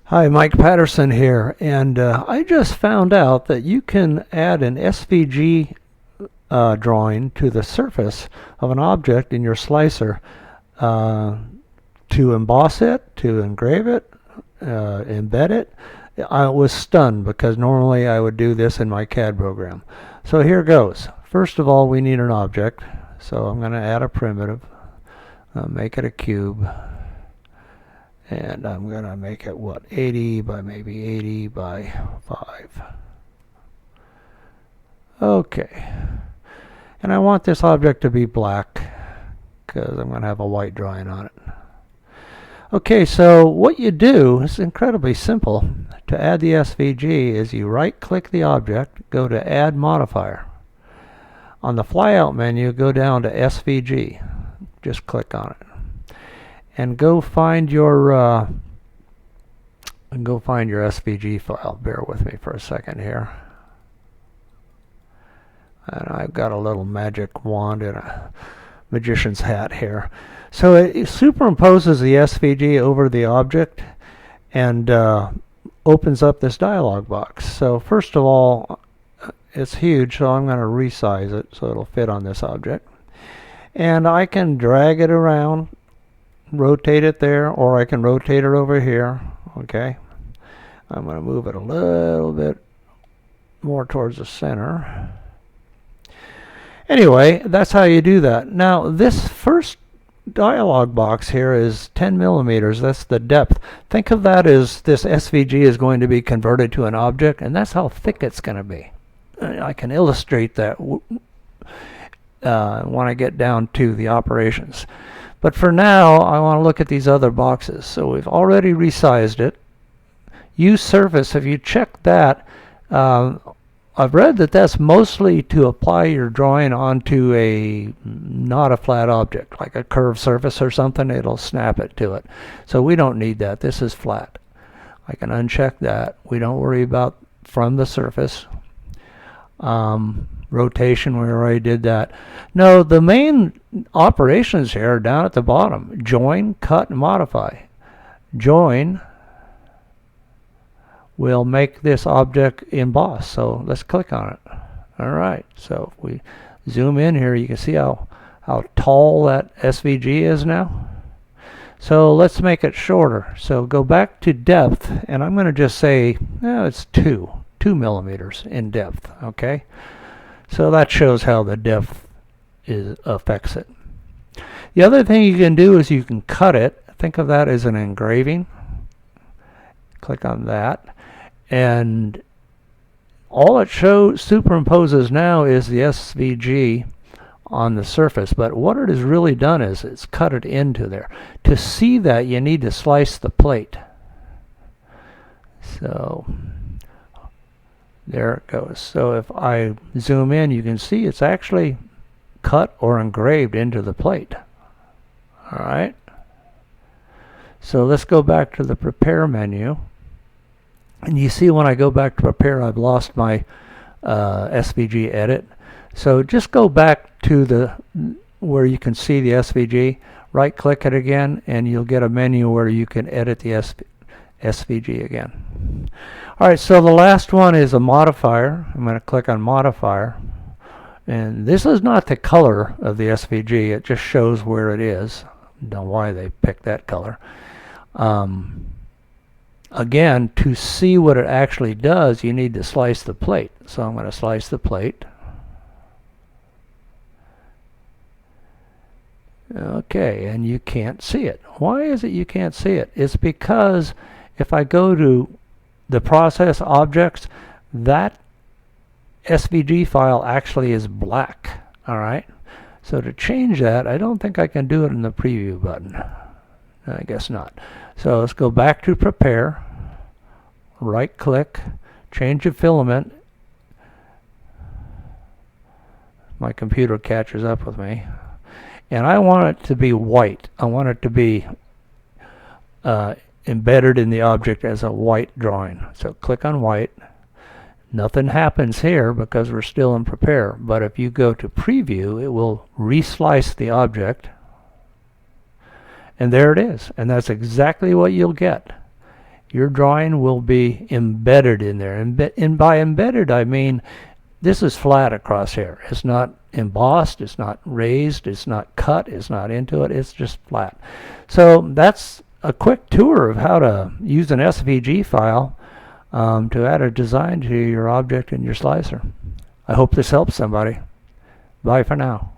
Hi, Mike Patterson here, and I just found out that you can add an SVG drawing to the surface of an object in your slicer to emboss it, to engrave it, embed it. I was stunned because normally I would do this in my CAD program. So here goes. First of all, we need an object, so I'm going to add a primitive, make it a cube. And I'm going to make it, 80 by maybe 80 by 5. Okay. And I want this object to be black because I'm going to have a white drawing on it. Okay, so what you do is incredibly simple. To add the SVG is you right-click the object, go to Add Modifier. On the flyout menu, go down to SVG. Just click on it. And go find your SVG file. Bear with me for a second here. And I've got a little magic wand and a magician's hat here. So it superimposes the SVG over the object and opens up this dialog box. So first of all, it's huge, so I'm going to resize it so it'll fit on this object. And I can drag it around, rotate it there, or I can rotate it over here. Okay, I'm going to move it a little bit more towards the center. Anyway, that's how you do that. Now this first dialog box here is 10 millimeters. That's the depth. Think of that as this SVG is going to be converted to an object, and that's how thick it's going to be. I can illustrate that when I get down to the operations. But for now, I want to look at these other boxes. So we've already resized it. Use surface. If you check that, I've read that that's mostly to apply your drawing onto not a flat object, like a curved surface or something. It'll snap it to it. So we don't need that. This is flat. I can uncheck that. We don't worry about from the surface. Rotation, we already did that. No, the main operations here are down at the bottom. Join, cut, and modify. Join will make this object emboss. So let's click on it. All right, so if we zoom in here, you can see how tall that SVG is now. So let's make it shorter. So go back to depth, and I'm going to just say, it's 2 millimeters in depth, okay? So that shows how the depth affects it. The other thing you can do is you can cut it. Think of that as an engraving. Click on that. And all it superimposes now is the SVG on the surface. But what it has really done is it's cut it into there. To see that, you need to slice the plate. So there it goes. So if I zoom in, you can see it's actually cut or engraved into the plate. All right. So let's go back to the Prepare menu. And you see when I go back to Prepare, I've lost my SVG edit. So just go back to where you can see the SVG. Right-click it again, and you'll get a menu where you can edit the SVG again. All right, so the last one is a modifier. I'm going to click on modifier. And this is not the color of the SVG. It just shows where it is. I don't know why they picked that color. Again, to see what it actually does, you need to slice the plate. So I'm going to slice the plate. Okay, and you can't see it. Why is it you can't see it? It's because if I go to the process objects, that SVG file actually is black. All right. So to change that, I don't think I can do it in the preview button. I guess not. So let's go back to Prepare. Right click, change the filament. My computer catches up with me. And I want it to be white. I want it to be embedded in the object as a white drawing. So click on white. Nothing happens here because we're still in Prepare. But if you go to Preview, it will reslice the object. And there it is. And that's exactly what you'll get. Your drawing will be embedded in there. And by embedded, I mean this is flat across here. It's not embossed, it's not raised, it's not cut, it's not into it, it's just flat. So that's a quick tour of how to use an SVG file to add a design to your object in your slicer. I hope this helps somebody. Bye for now.